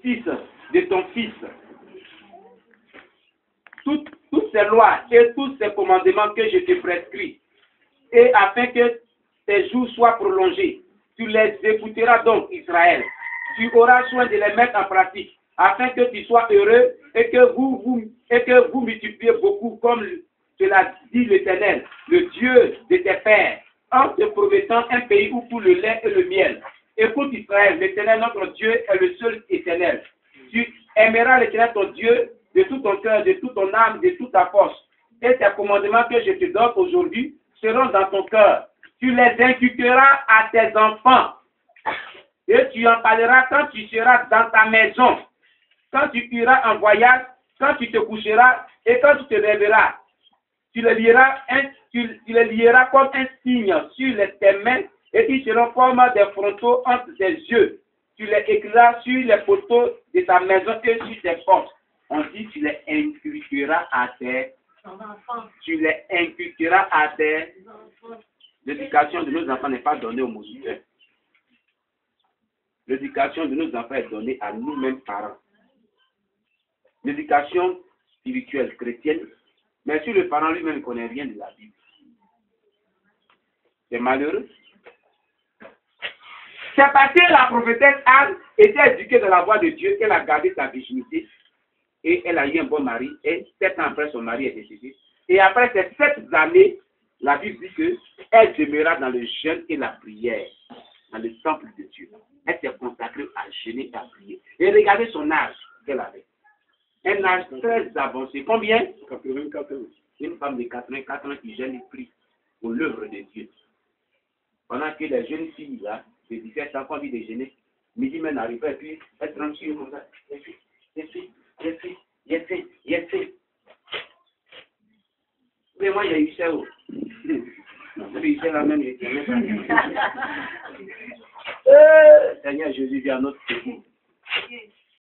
justice de ton Fils. Toutes ces lois et tous ces commandements que je te prescris, et afin que tes jours soient prolongés, tu les écouteras donc, Israël. Tu auras soin de les mettre en pratique, afin que tu sois heureux et que vous multipliez beaucoup, comme cela dit l'Éternel, le Dieu de tes pères, en te promettant un pays où coule le lait et le miel. Écoute Israël, l'Éternel notre Dieu est le seul éternel. Tu aimeras l'Éternel ton Dieu de tout ton cœur, de toute ton âme, de toute ta force. Et tes commandements que je te donne aujourd'hui seront dans ton cœur. Tu les inculqueras à tes enfants. Et tu en parleras quand tu seras dans ta maison, quand tu iras en voyage, quand tu te coucheras et quand tu te lèveras. Tu les lieras comme un signe sur tes mains et ils seront comme des frontaux entre tes yeux. Tu les écriras sur les poteaux de ta maison et sur tes portes. On dit tu les inculqueras à tes enfants. L'éducation de nos enfants n'est pas donnée aux musulmans. L'éducation de nos enfants est donnée à nous-mêmes parents. L'éducation spirituelle chrétienne, mais si le parent lui-même ne connaît rien de la Bible, c'est malheureux. C'est parce que la prophétesse Anne était éduquée dans la voie de Dieu qu'elle a gardé sa virginité et elle a eu un bon mari et 7 ans après son mari est décédé. Et après ces 7 années, la Bible dit qu'elle demeura dans le jeûne et la prière, dans le temple de Dieu. Elle s'est consacrée à jeûner et à prier. Et regardez son âge qu'elle avait. Un âge très avancé. Combien? 84 ans. Une femme de 84 ans qui jeûne et prie pour l'œuvre de Dieu. Pendant que les jeunes filles, là, de 17 ans, quand ils déjeunaient, midi même arrivait, et puis elles tranquilles comme ça. Yes. Mais moi, j'ai eu ça. Puis c'est la même. Seigneur Jésus, viens à notre secours.